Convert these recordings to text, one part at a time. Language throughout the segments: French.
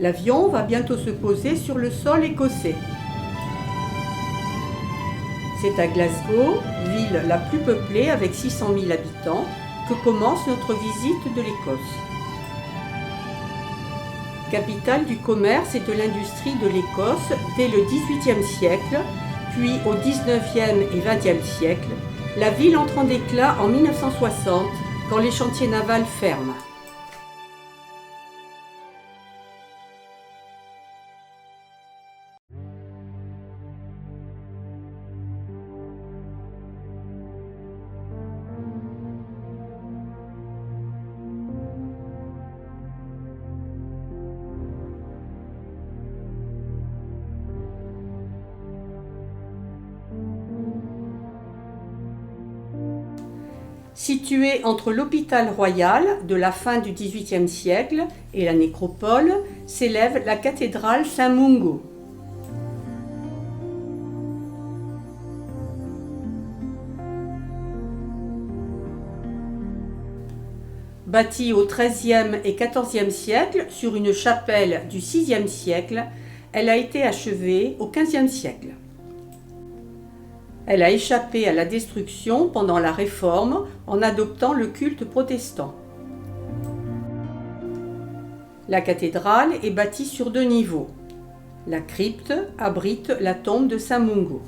L'avion va bientôt se poser sur le sol écossais. C'est à Glasgow, ville la plus peuplée avec 600 000 habitants, que commence notre visite de l'Écosse. Capitale du commerce et de l'industrie de l'Écosse dès le XVIIIe siècle, puis au XIXe et XXe siècle, la ville entre en déclin en 1960 quand les chantiers navals ferment. Située entre l'hôpital royal de la fin du XVIIIe siècle et la nécropole, s'élève la cathédrale Saint-Mungo. Bâtie au XIIIe et XIVe siècle sur une chapelle du VIe siècle, elle a été achevée au XVe siècle. Elle a échappé à la destruction pendant la Réforme en adoptant le culte protestant. La cathédrale est bâtie sur 2 niveaux. La crypte abrite la tombe de Saint Mungo.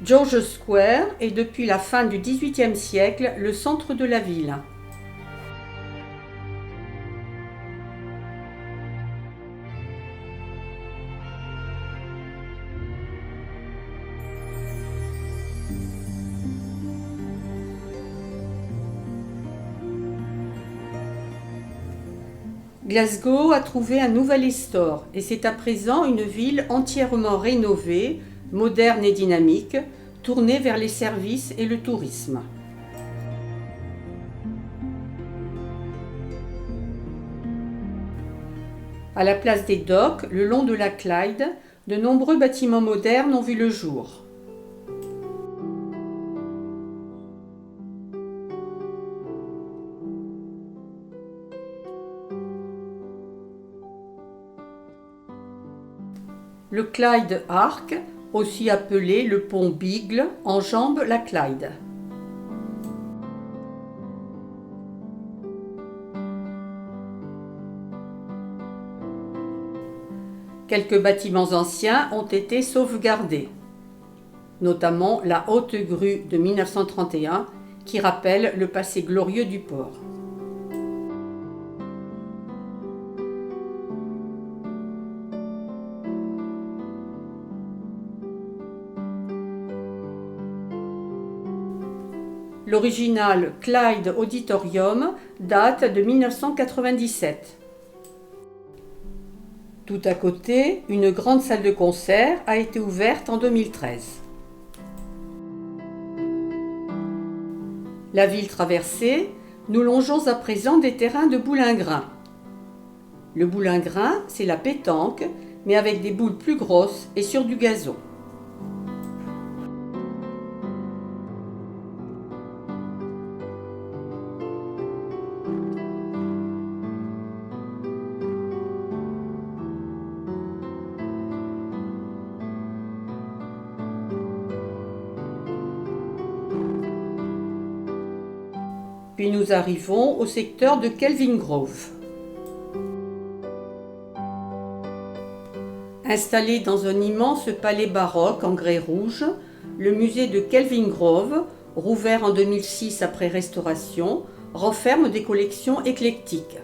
George Square est depuis la fin du XVIIIe siècle le centre de la ville. Glasgow a trouvé un nouvel essor et c'est à présent une ville entièrement rénovée, moderne et dynamique, tournée vers les services et le tourisme. À la place des docks, le long de la Clyde, de nombreux bâtiments modernes ont vu le jour. Le Clyde Arc, aussi appelé le pont Beagle, enjambe la Clyde. Quelques bâtiments anciens ont été sauvegardés, notamment la Haute Grue de 1931 qui rappelle le passé glorieux du port. L'original Clyde Auditorium date de 1997. Tout à côté, une grande salle de concert a été ouverte en 2013. La ville traversée, Nous longeons à présent des terrains de boulingrin. Le boulingrin, c'est la pétanque, mais avec des boules plus grosses et sur du gazon. Puis nous arrivons au secteur de Kelvingrove. Installé dans un immense palais baroque en grès rouge, le musée de Kelvingrove, rouvert en 2006 après restauration, renferme des collections éclectiques.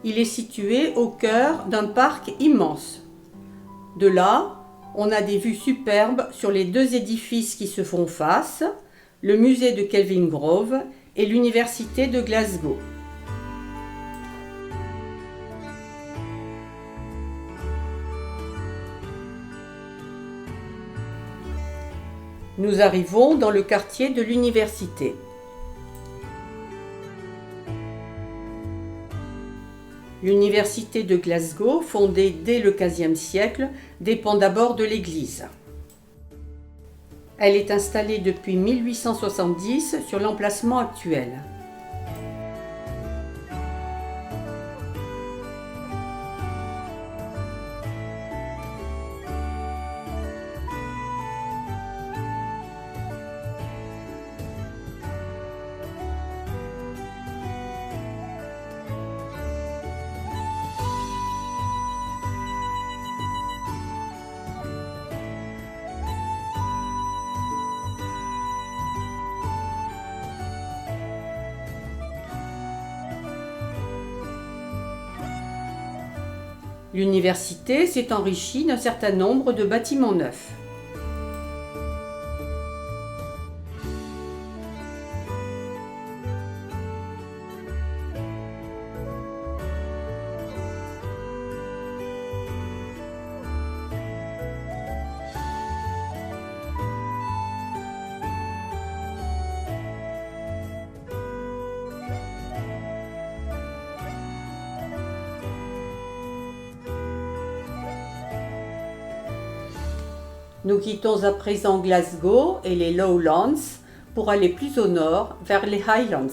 Il est situé au cœur d'un parc immense. De là, on a des vues superbes sur les deux édifices qui se font face, le musée de Kelvingrove et l'université de Glasgow. Nous arrivons dans le quartier de l'université. L'université de Glasgow, fondée dès le XVe siècle, dépend d'abord de l'église. Elle est installée depuis 1870 sur l'emplacement actuel. L'université s'est enrichie d'un certain nombre de bâtiments neufs. Nous quittons à présent Glasgow et les Lowlands pour aller plus au nord vers les Highlands.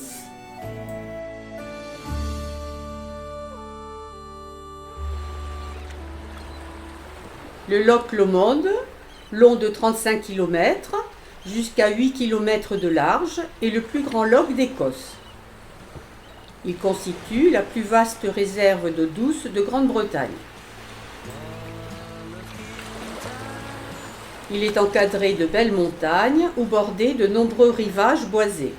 Le Loch Lomond, long de 35 km, jusqu'à 8 km de large, est le plus grand loch d'Écosse. Il constitue la plus vaste réserve d'eau douce de Grande-Bretagne. Il est encadré de belles montagnes ou bordé de nombreux rivages boisés.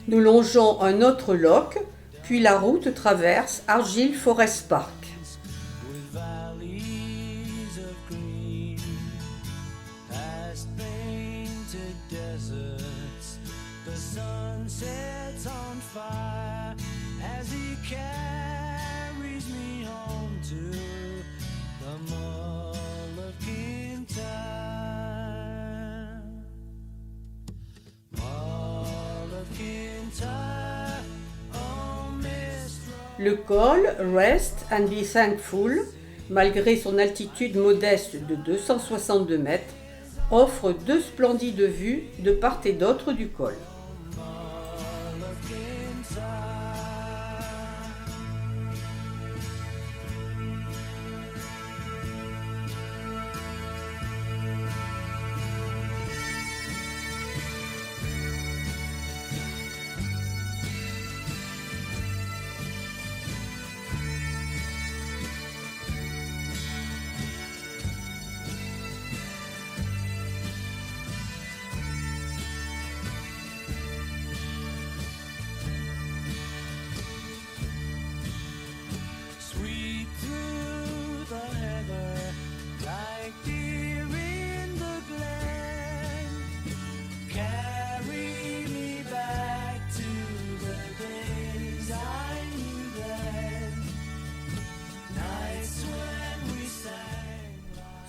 Nous longeons un autre loch, puis la route traverse Argyll Forest Park. Le col Rest and Be Thankful, malgré son altitude modeste de 262 mètres, offre deux splendides vues de part et d'autre du col.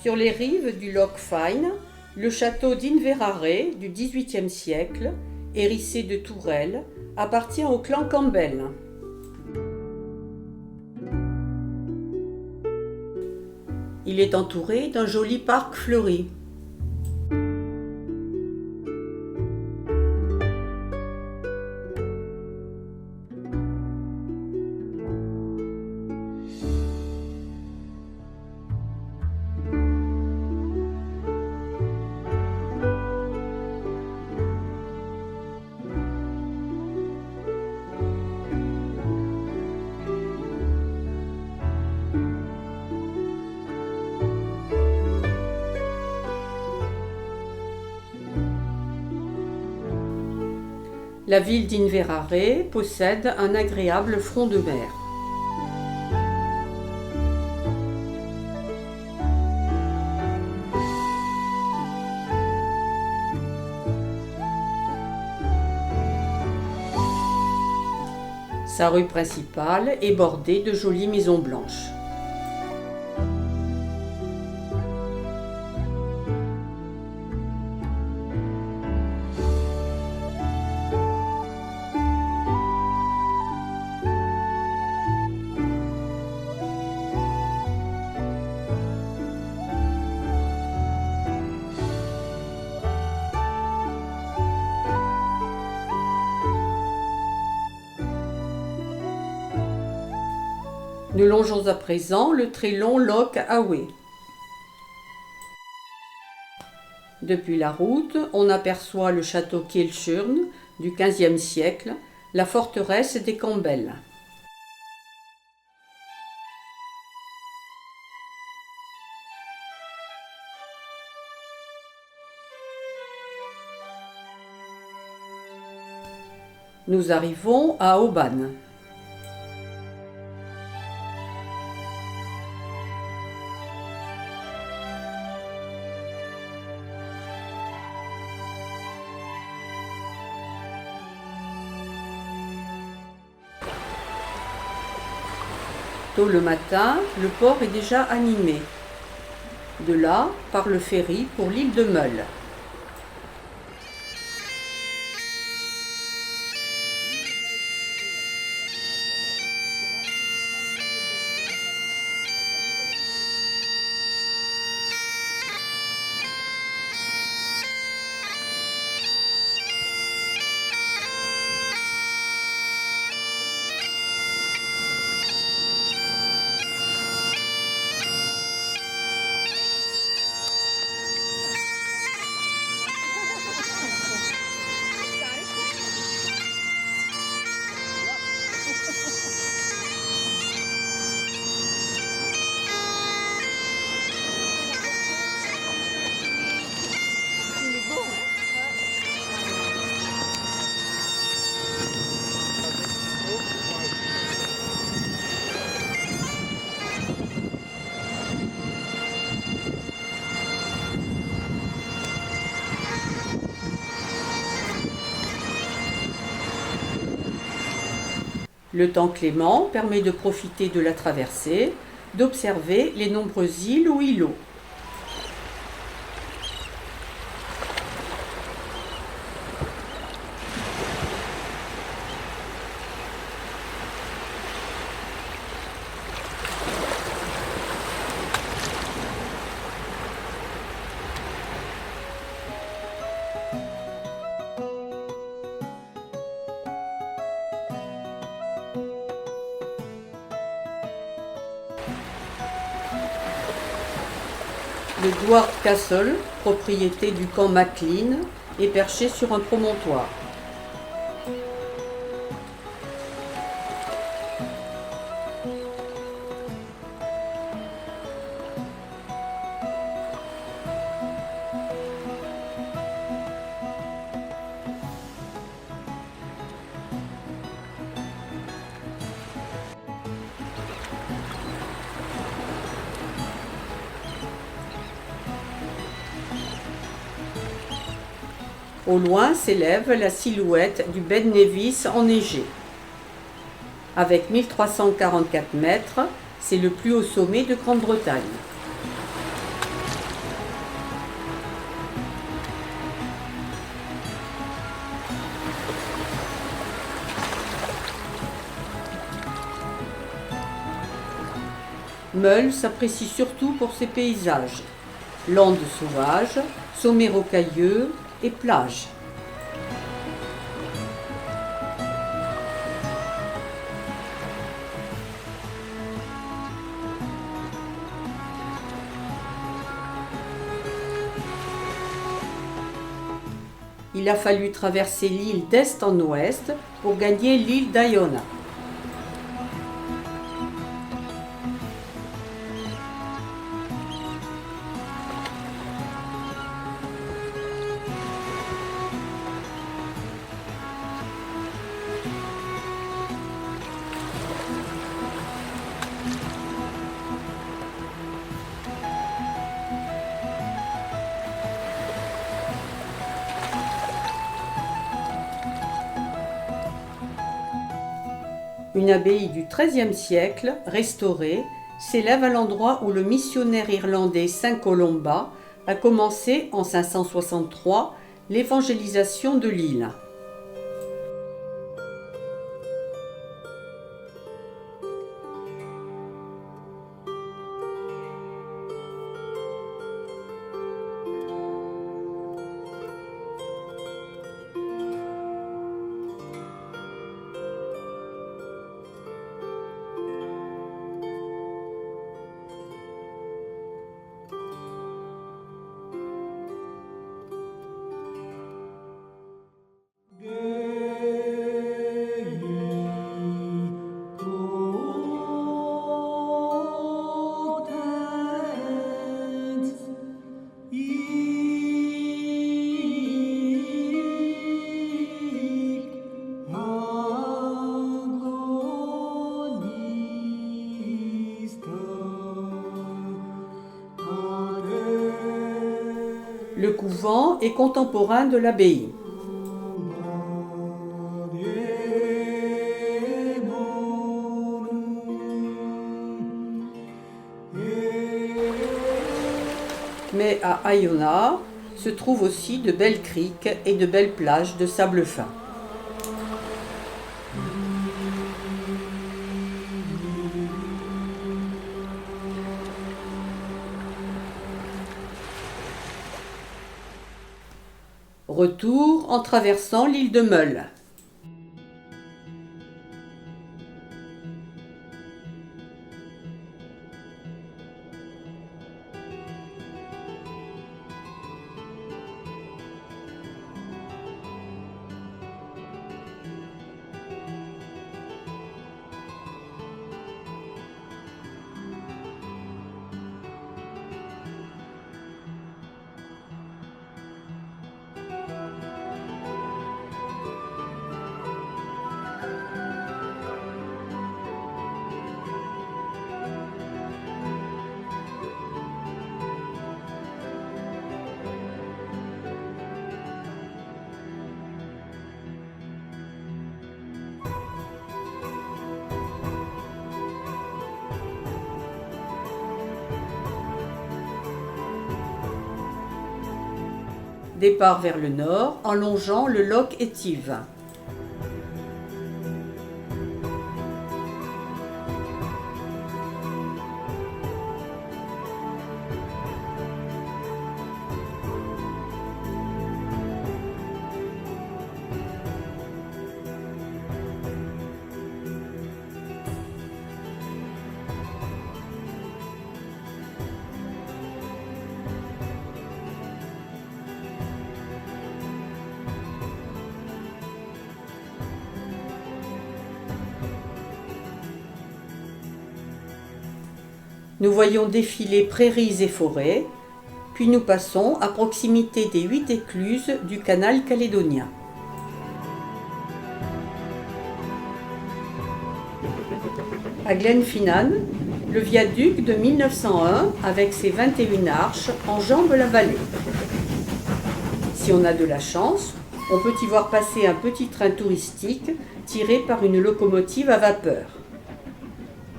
Sur les rives du Loch Fyne, le château d'Inverary du XVIIIe siècle, hérissé de tourelles, appartient au clan Campbell. Il est entouré d'un joli parc fleuri. La ville d'Inverary possède un agréable front de mer. Sa rue principale est bordée de jolies maisons blanches. Nous longeons à présent le très long Loch Awe. Depuis la route, on aperçoit le château Kilchurn du XVe siècle, la forteresse des Campbell. Nous arrivons à Oban. Tôt le matin, le port est déjà animé. De là, part le ferry pour l'île de Mull. Le temps clément permet de profiter de la traversée, d'observer les nombreuses îles ou îlots. Le Dwarf Castle, propriété du camp MacLean, est perché sur un promontoire. Au loin s'élève la silhouette du Ben Nevis enneigé. Avec 1344 mètres, c'est le plus haut sommet de Grande-Bretagne. Meule s'apprécie surtout pour ses paysages, landes sauvages, sommets rocailleux et plages. Il a fallu traverser l'île d'est en ouest pour gagner l'île d'Aiona. Une abbaye du XIIIe siècle, restaurée, s'élève à l'endroit où le missionnaire irlandais Saint Colomba a commencé en 563 l'évangélisation de l'île. Le couvent est contemporain de l'abbaye. Mais à Aiona se trouvent aussi de belles criques et de belles plages de sable fin. Retour en traversant l'île de Meule. Départ vers le nord en longeant le Loch Etive. Nous voyons défiler prairies et forêts, puis nous passons à proximité des 8 écluses du canal calédonien. À Glenfinnan, le viaduc de 1901 avec ses 21 arches enjambe la vallée. Si on a de la chance, on peut y voir passer un petit train touristique tiré par une locomotive à vapeur.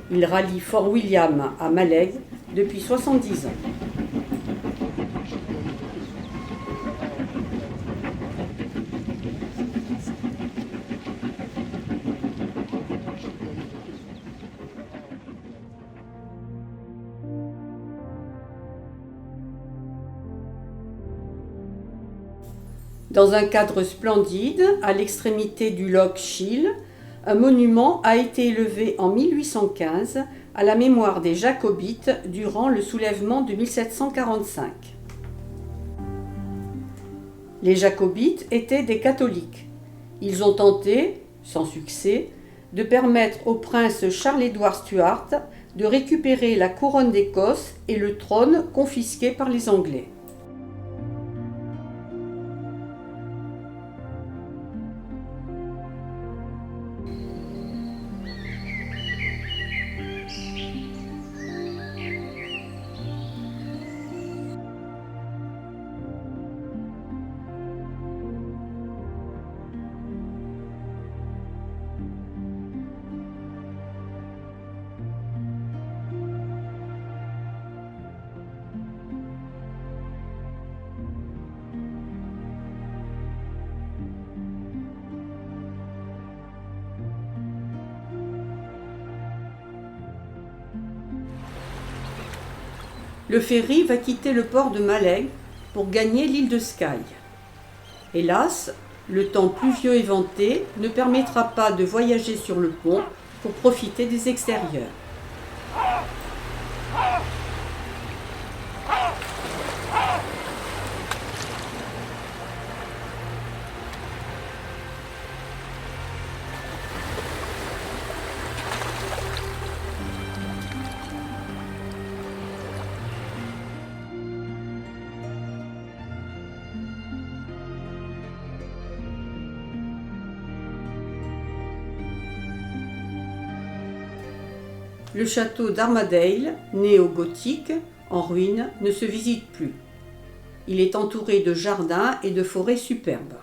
Il rallie Fort William à Mallaig depuis 70 ans. Dans un cadre splendide, à l'extrémité du loch Shiel, un monument a été élevé en 1815 à la mémoire des Jacobites durant le soulèvement de 1745. Les Jacobites étaient des catholiques. Ils ont tenté, sans succès, de permettre au prince Charles-Édouard Stuart de récupérer la couronne d'Écosse et le trône confisqué par les Anglais. Le ferry va quitter le port de Mallaig pour gagner l'île de Skye. Hélas, le temps pluvieux et venté ne permettra pas de voyager sur le pont pour profiter des extérieurs. Le château d'Armadale, néo-gothique, en ruine, ne se visite plus. Il est entouré de jardins et de forêts superbes.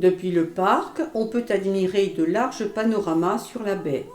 Depuis le parc, on peut admirer de larges panoramas sur la baie.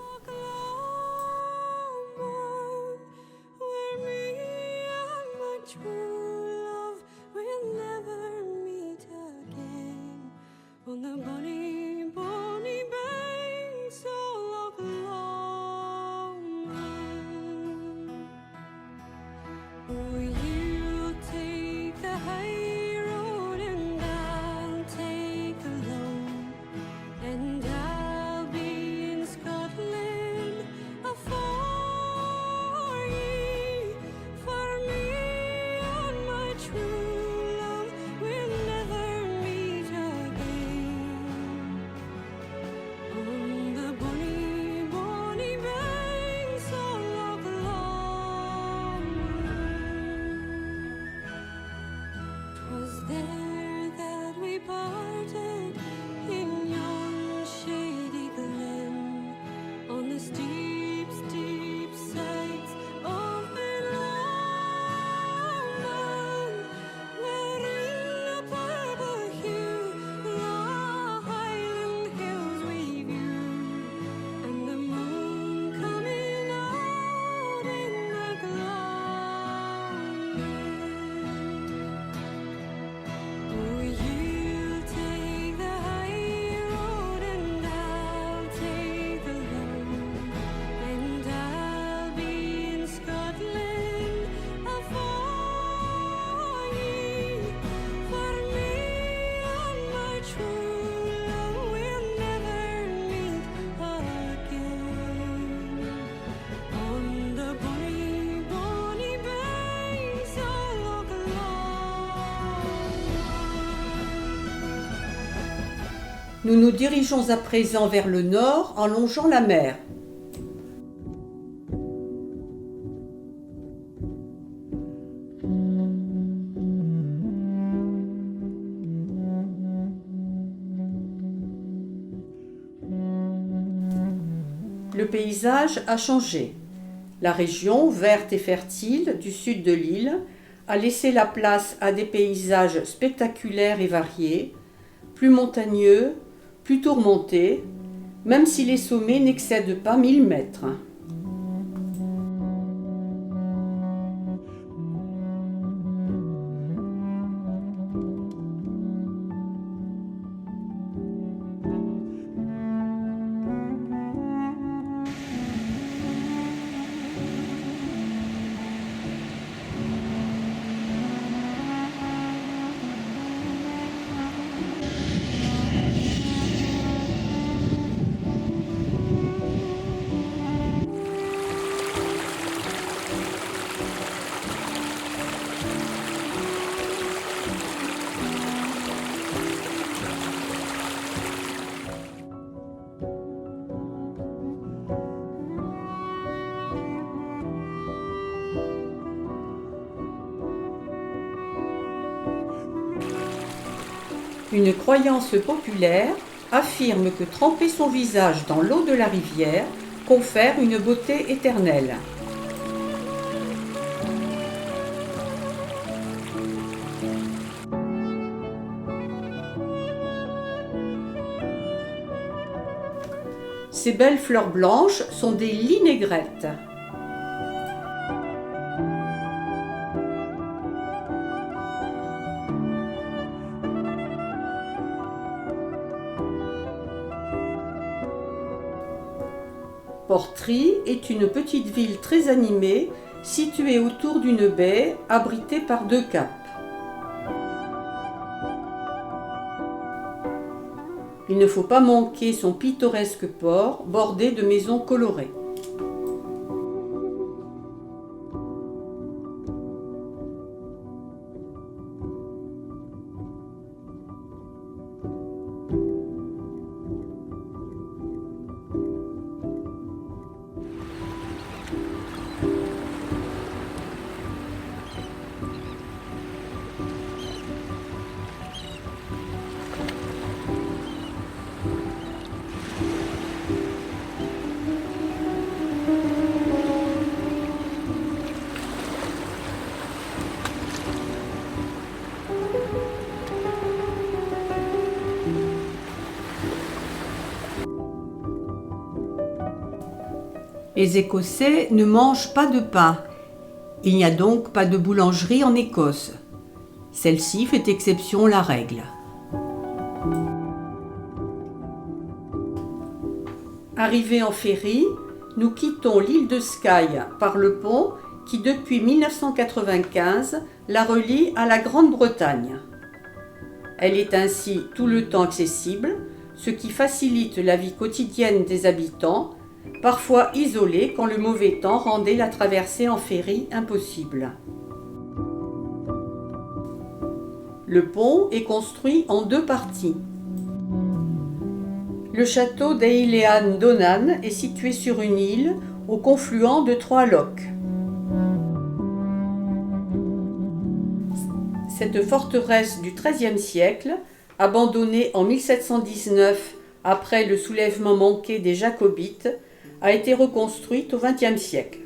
Nous nous dirigeons à présent vers le nord en longeant la mer. Le paysage a changé. La région verte et fertile du sud de l'île a laissé la place à des paysages spectaculaires et variés, plus montagneux, plus tourmentés, même si les sommets n'excèdent pas 1000 mètres. Une croyance populaire affirme que tremper son visage dans l'eau de la rivière confère une beauté éternelle. Ces belles fleurs blanches sont des linégrettes. Portree est une petite ville très animée, située autour d'une baie abritée par 2 caps. Il ne faut pas manquer son pittoresque port bordé de maisons colorées. Les Écossais ne mangent pas de pain. Il n'y a donc pas de boulangerie en Écosse. Celle-ci fait exception à la règle. Arrivés en ferry, nous quittons l'île de Skye par le pont qui, depuis 1995, la relie à la Grande-Bretagne. Elle est ainsi tout le temps accessible, ce qui facilite la vie quotidienne des habitants, parfois isolés quand le mauvais temps rendait la traversée en ferry impossible. Le pont est construit en 2 parties. Le château d'Eilean Donan est situé sur une île au confluent de 3 lochs. Cette forteresse du XIIIe siècle, abandonnée en 1719 après le soulèvement manqué des Jacobites, a été reconstruite au XXe siècle.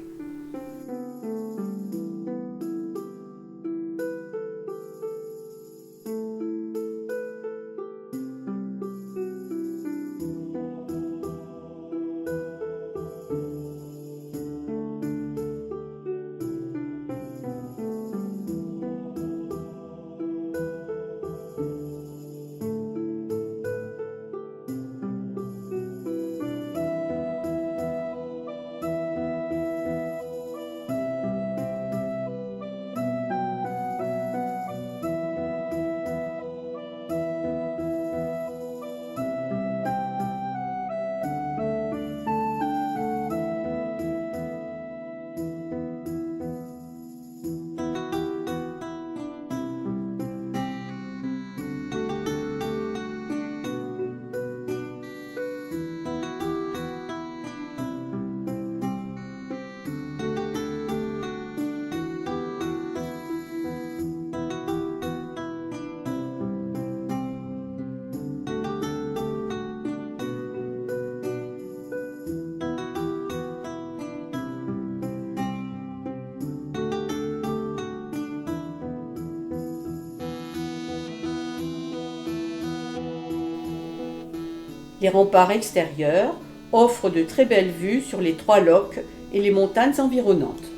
Les remparts extérieurs offrent de très belles vues sur les 3 lochs et les montagnes environnantes.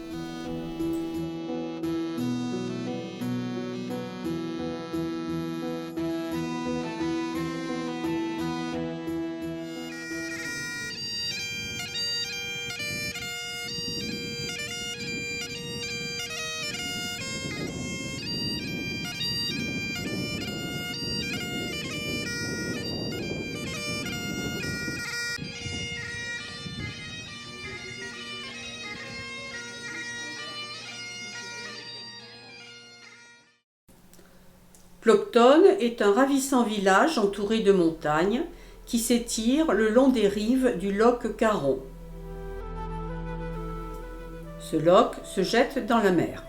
Ploughton est un ravissant village entouré de montagnes qui s'étire le long des rives du loch Carron. Ce loch se jette dans la mer.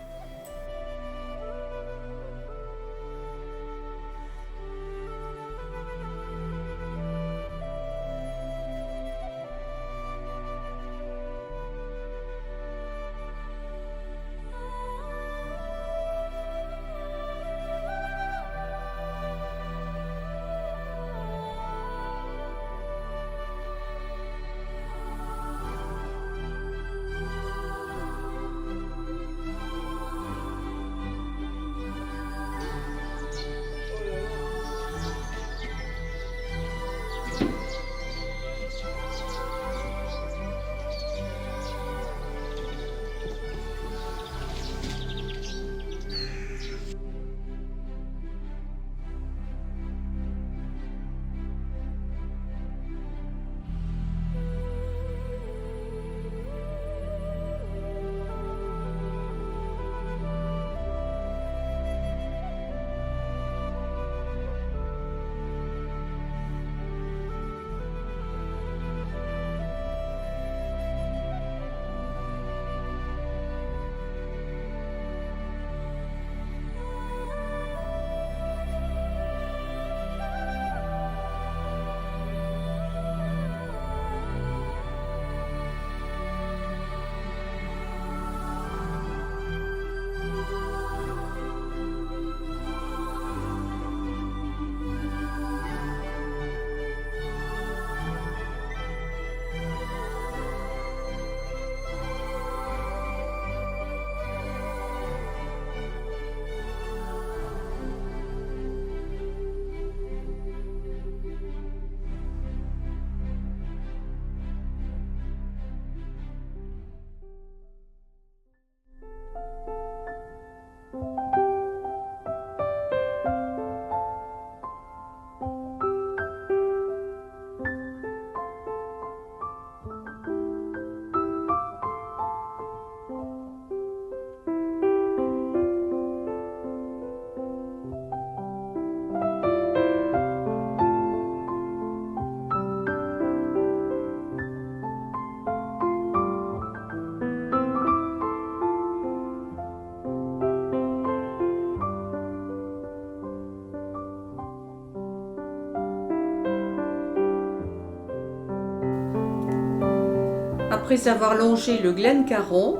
Après avoir longé le Glen Carron,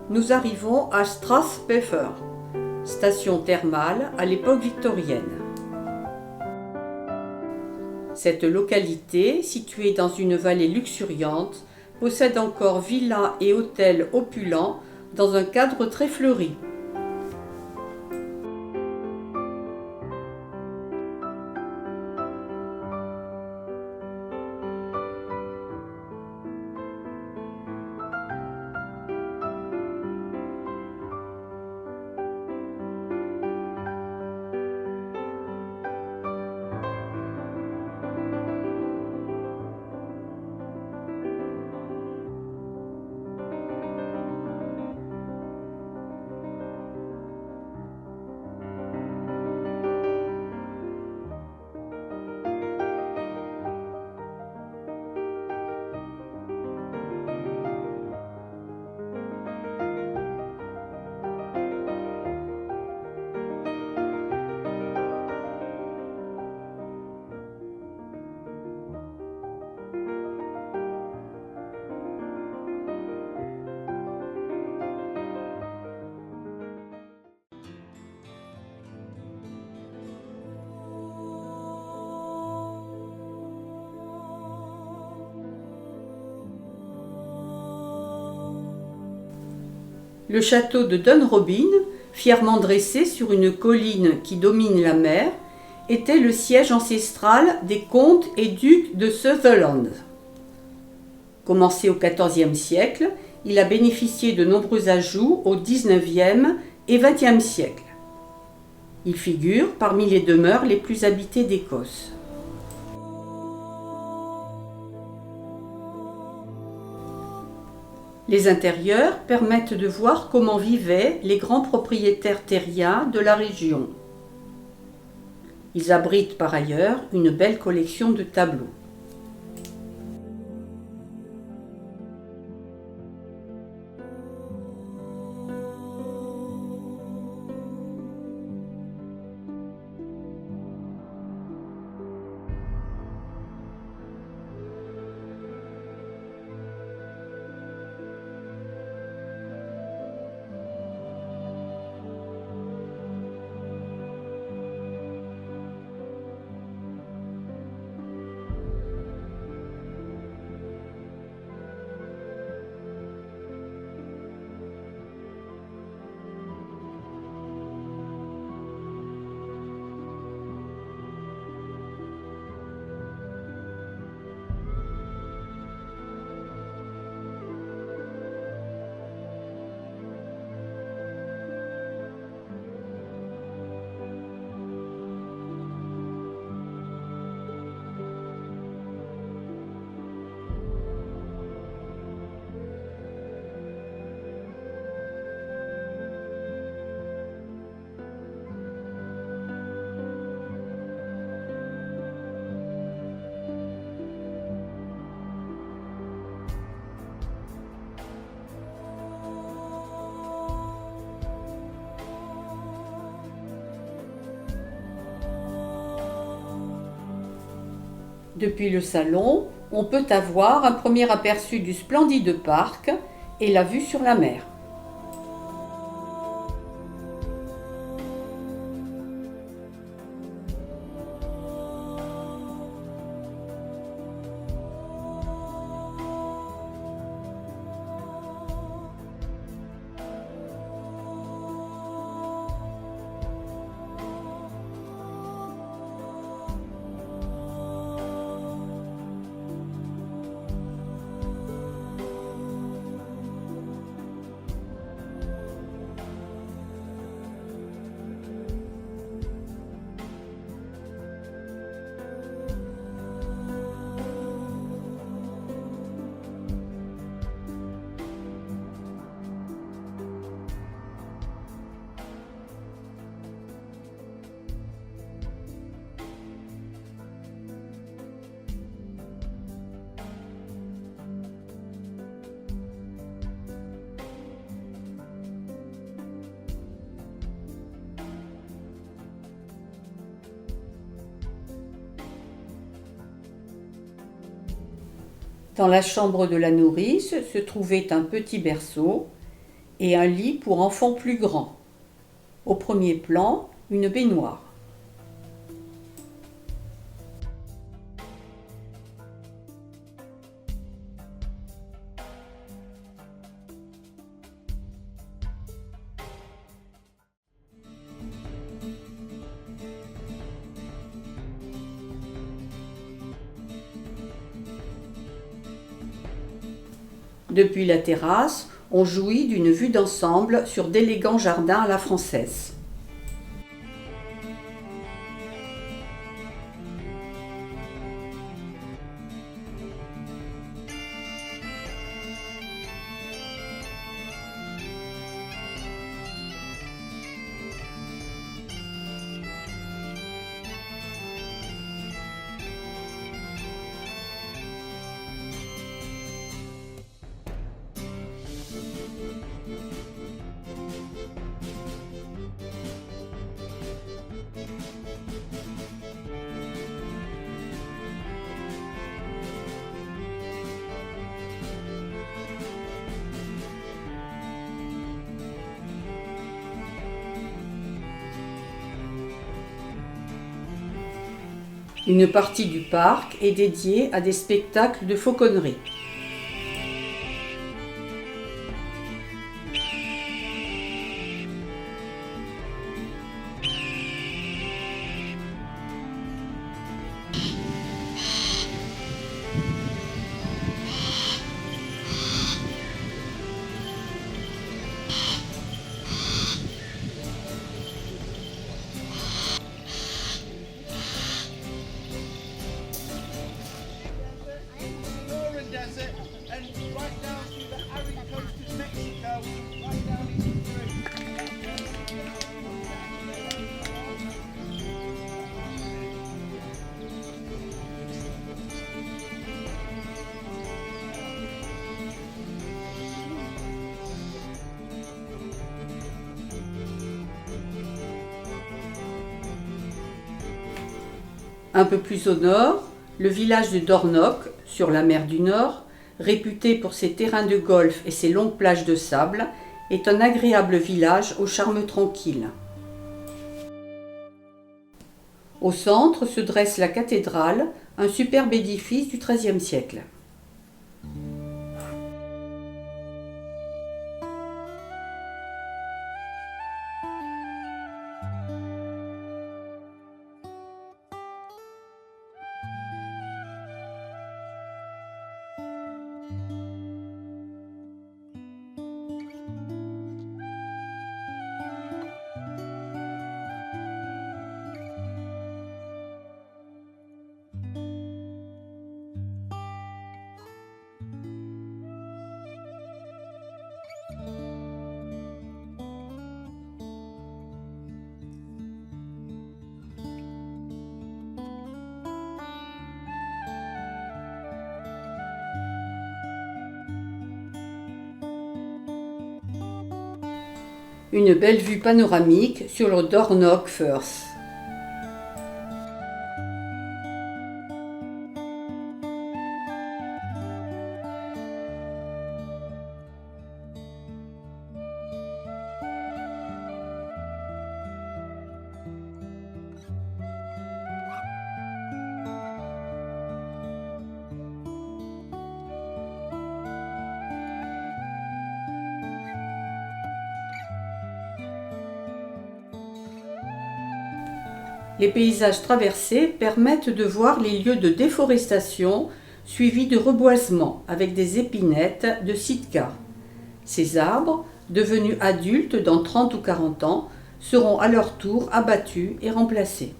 nous arrivons à Strathpeffer, station thermale à l'époque victorienne. Cette localité, située dans une vallée luxuriante, possède encore villas et hôtels opulents dans un cadre très fleuri. Le château de Dunrobin, fièrement dressé sur une colline qui domine la mer, était le siège ancestral des comtes et ducs de Sutherland. Commencé au XIVe siècle, il a bénéficié de nombreux ajouts au XIXe et XXe siècle. Il figure parmi les demeures les plus habitées d'Écosse. Les intérieurs permettent de voir comment vivaient les grands propriétaires terriens de la région. Ils abritent par ailleurs une belle collection de tableaux. Depuis le salon, on peut avoir un premier aperçu du splendide parc et la vue sur la mer. Dans la chambre de la nourrice se trouvait un petit berceau et un lit pour enfants plus grands. Au premier plan, une baignoire. Depuis la terrasse, on jouit d'une vue d'ensemble sur d'élégants jardins à la française. Une partie du parc est dédiée à des spectacles de fauconnerie. Un peu plus au nord, le village de Dornoch, sur la mer du Nord, réputé pour ses terrains de golf et ses longues plages de sable, est un agréable village au charme tranquille. Au centre se dresse la cathédrale, un superbe édifice du XIIIe siècle. Une belle vue panoramique sur le Dornoch Firth. Les paysages traversés permettent de voir les lieux de déforestation suivis de reboisement avec des épinettes de Sitka. Ces arbres, devenus adultes dans 30 ou 40 ans, seront à leur tour abattus et remplacés.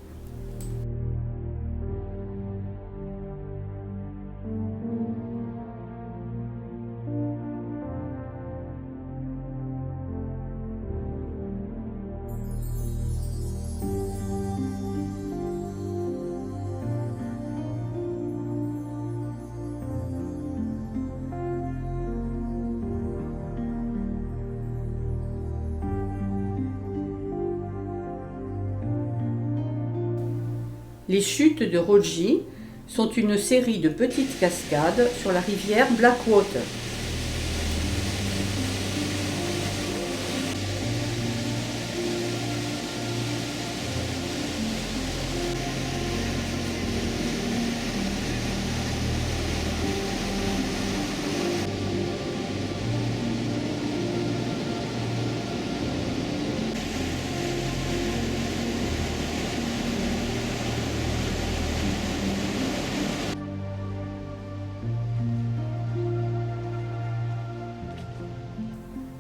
Les chutes de Roji sont une série de petites cascades sur la rivière Blackwater.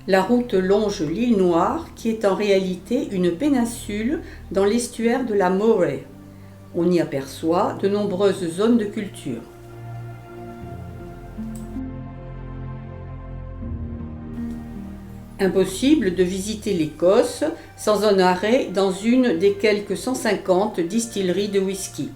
La route longe l'île Noire, qui est en réalité une péninsule dans l'estuaire de la Moray. On y aperçoit de nombreuses zones de culture. Impossible de visiter l'Écosse sans un arrêt dans une des quelques 150 distilleries de whisky.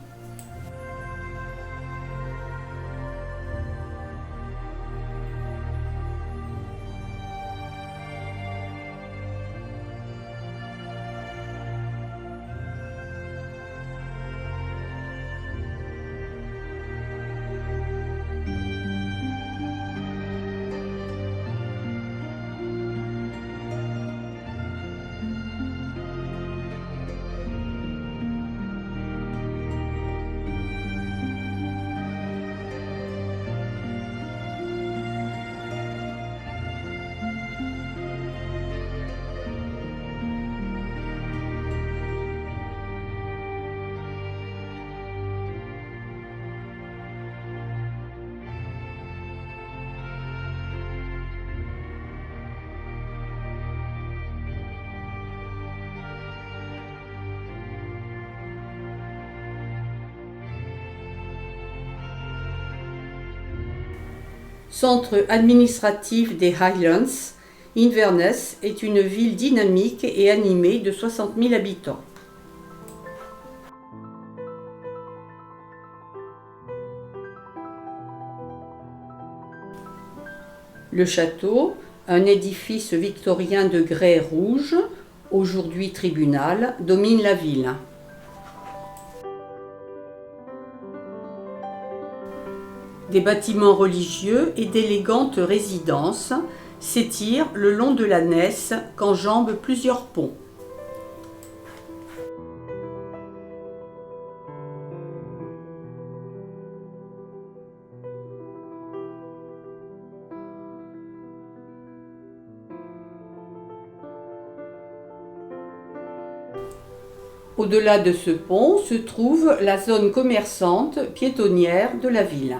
Centre administratif des Highlands, Inverness est une ville dynamique et animée de 60 000 habitants. Le château, un édifice victorien de grès rouge, aujourd'hui tribunal, domine la ville. Des bâtiments religieux et d'élégantes résidences s'étirent le long de la Nesse qu'enjambent plusieurs ponts. Au-delà de ce pont se trouve la zone commerçante piétonnière de la ville.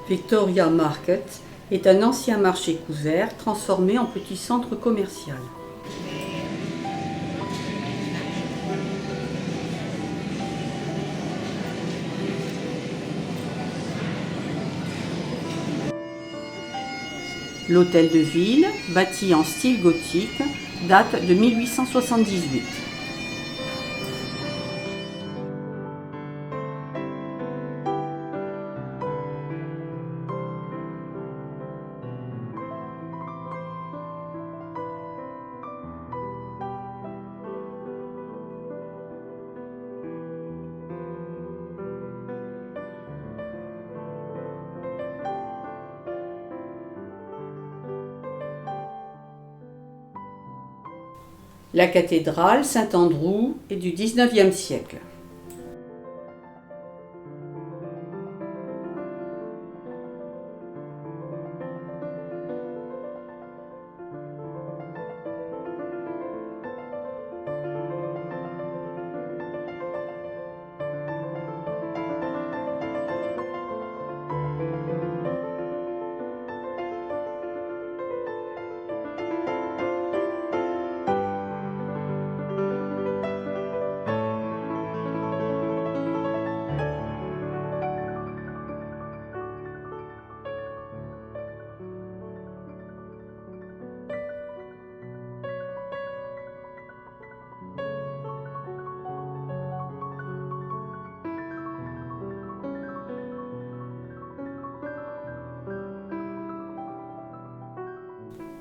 Victoria Market est un ancien marché couvert transformé en petit centre commercial. L'hôtel de ville, bâti en style gothique, date de 1878. La cathédrale Saint-Andrew est du XIXe siècle.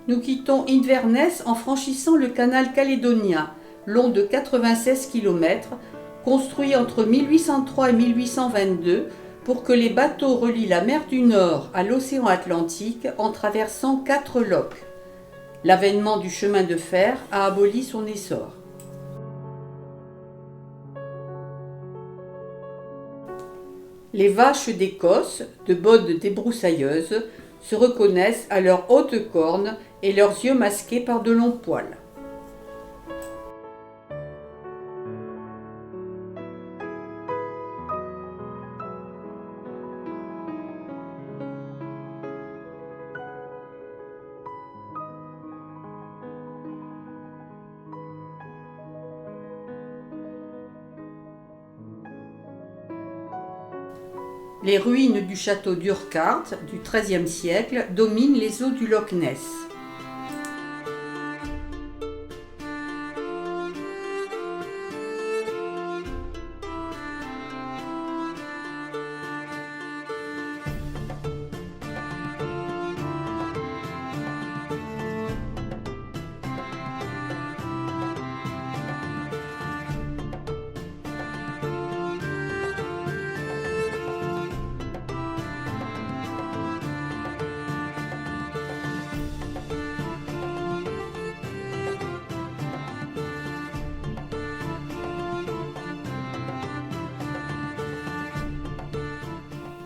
Nous quittons Inverness en franchissant le canal calédonien, long de 96 km, construit entre 1803 et 1822 pour que les bateaux relient la mer du Nord à l'océan Atlantique en traversant 4 lochs. L'avènement du chemin de fer a aboli son essor. Les vaches d'Écosse, de bodes débroussailleuses, se reconnaissent à leurs hautes cornes et leurs yeux masqués par de longs poils. Les ruines du château d'Urquhart du XIIIe siècle dominent les eaux du Loch Ness.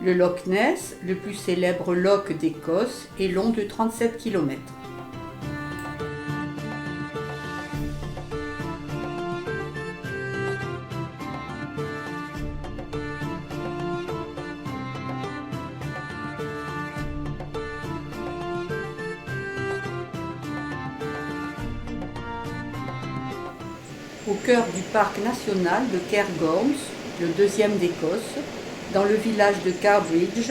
Le Loch Ness, le plus célèbre loch d'Écosse, est long de 37 km. Au cœur du parc national de Cairngorms, le deuxième d'Écosse, dans le village de Carbridge,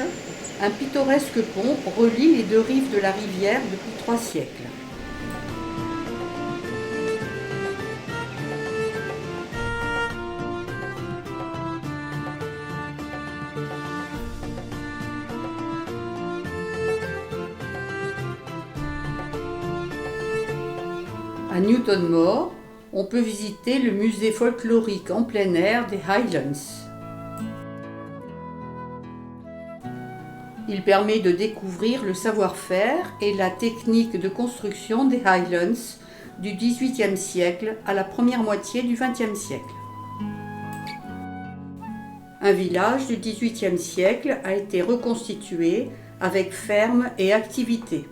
un pittoresque pont relie les deux rives de la rivière depuis 3 siècles. À Newtonmore, on peut visiter le musée folklorique en plein air des Highlands. Il permet de découvrir le savoir-faire et la technique de construction des Highlands du XVIIIe siècle à la première moitié du XXe siècle. Un village du XVIIIe siècle a été reconstitué avec ferme et activité.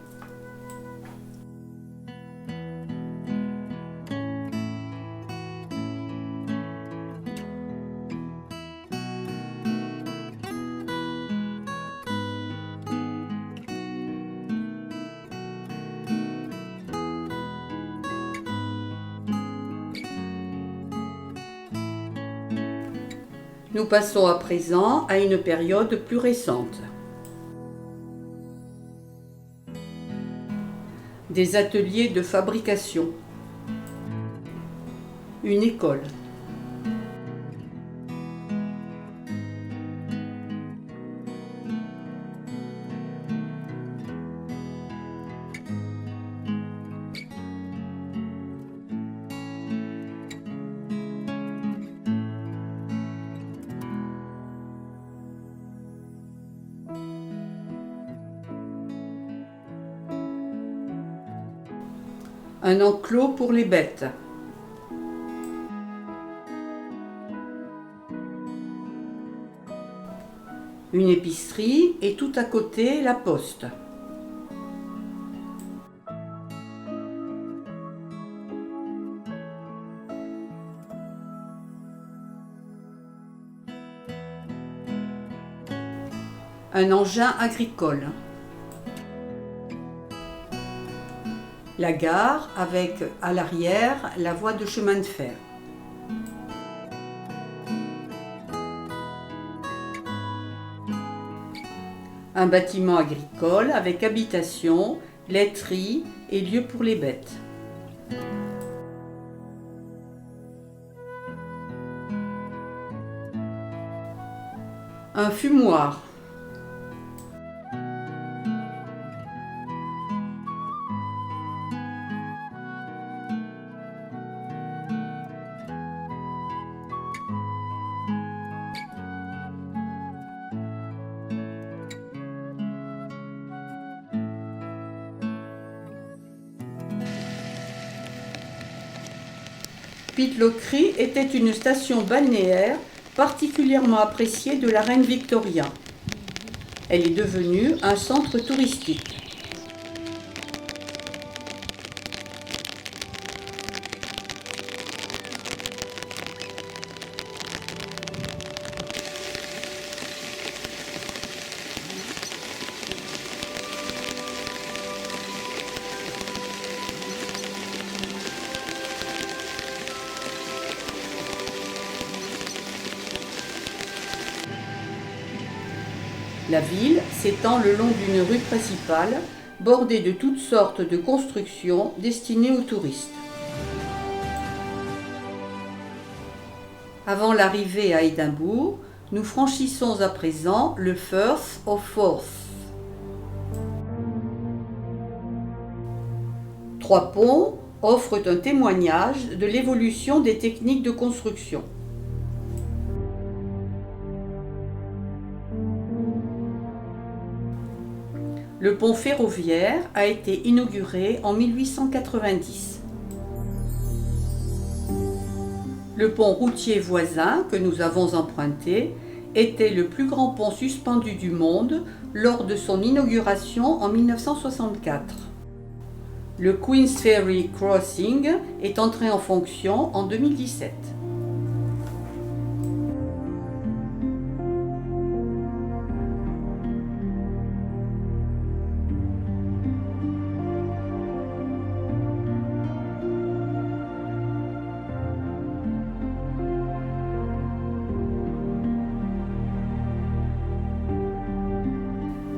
Nous passons à présent à une période plus récente. Des ateliers de fabrication. Une école. Un enclos pour les bêtes. Une épicerie et tout à côté la poste. Un engin agricole. La gare avec à l'arrière la voie de chemin de fer. Un bâtiment agricole avec habitation, laiterie et lieu pour les bêtes. Un fumoir. Pitlochry était une station balnéaire particulièrement appréciée de la reine Victoria. Elle est devenue un centre touristique. La ville s'étend le long d'une rue principale, bordée de toutes sortes de constructions destinées aux touristes. Avant l'arrivée à Édimbourg, nous franchissons à présent le Firth of Forth. 3 ponts offrent un témoignage de l'évolution des techniques de construction. Le pont ferroviaire a été inauguré en 1890. Le pont routier voisin que nous avons emprunté était le plus grand pont suspendu du monde lors de son inauguration en 1964. Le Queens Ferry Crossing est entré en fonction en 2017.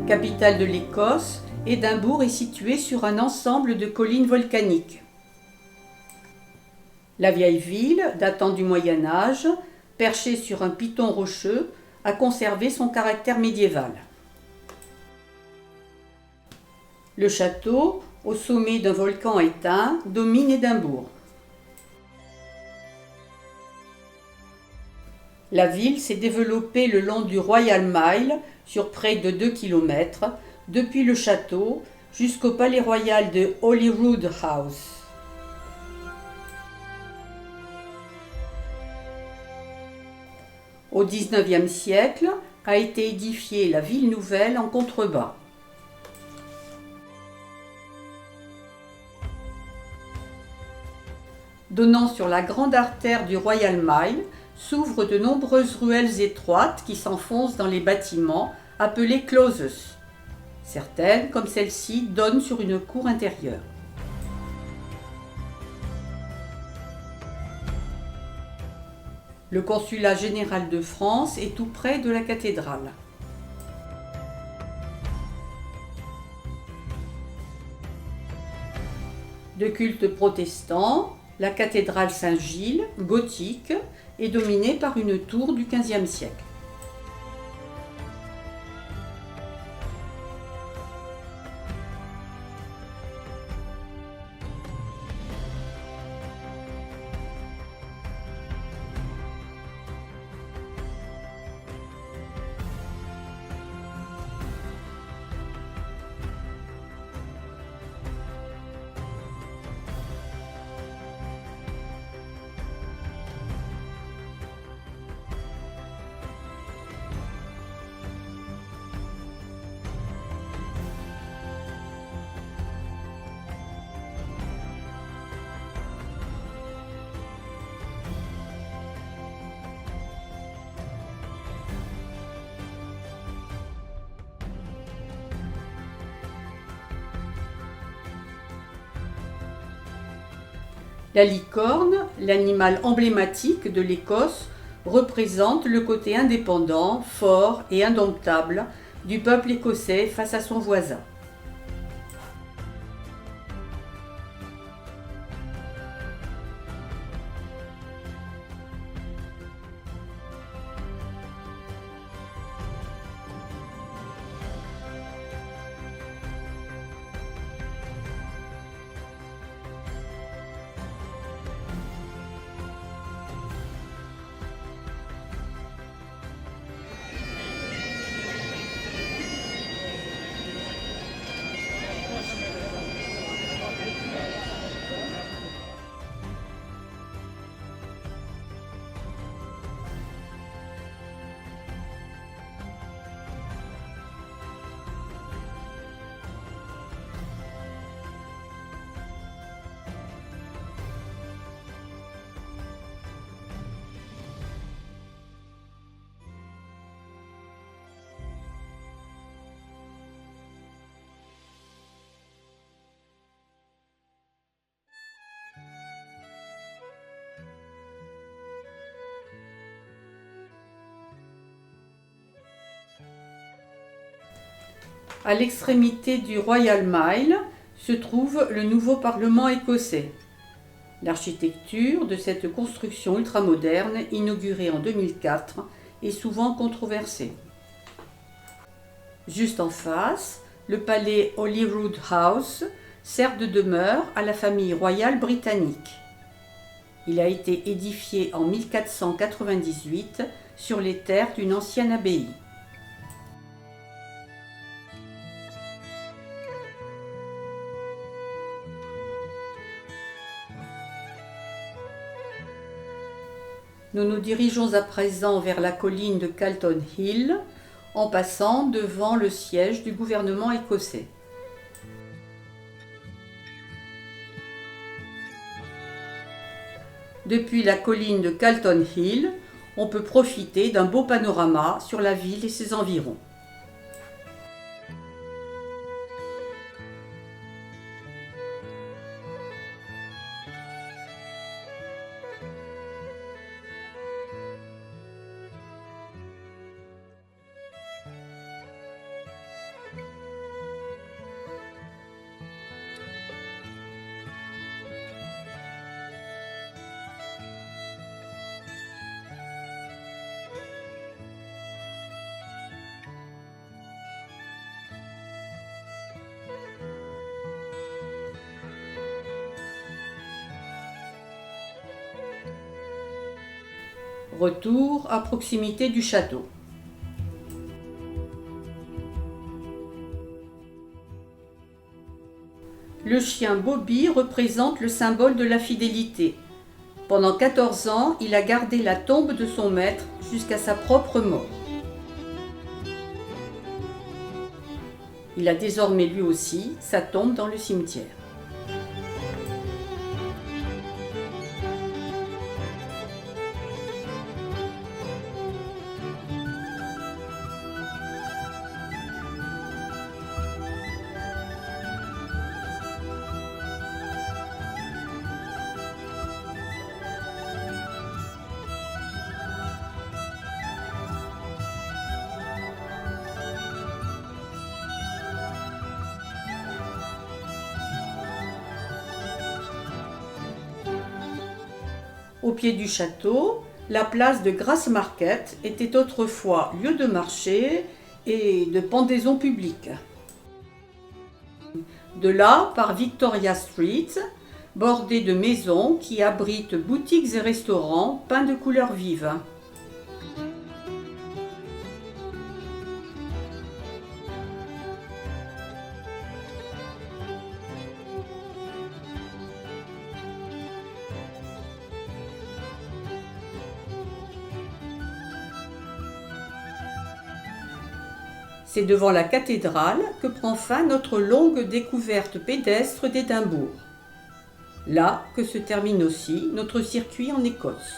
Capitale de l'Écosse, Édimbourg est située sur un ensemble de collines volcaniques. La vieille ville, datant du Moyen Âge, perchée sur un piton rocheux, a conservé son caractère médiéval. Le château, au sommet d'un volcan éteint, domine Édimbourg. La ville s'est développée le long du Royal Mile sur près de 2 km, depuis le château jusqu'au palais royal de Holyrood House. Au XIXe siècle a été édifiée la ville nouvelle en contrebas. Donnant sur la grande artère du Royal Mile, s'ouvrent de nombreuses ruelles étroites qui s'enfoncent dans les bâtiments appelés closes. Certaines, comme celle-ci, donnent sur une cour intérieure. Le consulat général de France est tout près de la cathédrale. De culte protestant, la cathédrale Saint-Gilles, gothique, est dominée par une tour du XVe siècle. La licorne, l'animal emblématique de l'Écosse, représente le côté indépendant, fort et indomptable du peuple écossais face à son voisin. À l'extrémité du Royal Mile se trouve le nouveau Parlement écossais. L'architecture de cette construction ultramoderne, inaugurée en 2004, est souvent controversée. Juste en face, le palais Holyrood House sert de demeure à la famille royale britannique. Il a été édifié en 1498 sur les terres d'une ancienne abbaye. Nous nous dirigeons à présent vers la colline de Calton Hill, en passant devant le siège du gouvernement écossais. Depuis la colline de Calton Hill, on peut profiter d'un beau panorama sur la ville et ses environs. Retour à proximité du château. Le chien Bobby représente le symbole de la fidélité. Pendant 14 ans, il a gardé la tombe de son maître jusqu'à sa propre mort. Il a désormais lui aussi sa tombe dans le cimetière. Au pied du château, la place de Grassmarket était autrefois lieu de marché et de pendaison publique. De là part Victoria Street, bordée de maisons qui abritent boutiques et restaurants peints de couleurs vives. C'est devant la cathédrale que prend fin notre longue découverte pédestre d'Édimbourg. Là que se termine aussi notre circuit en Écosse.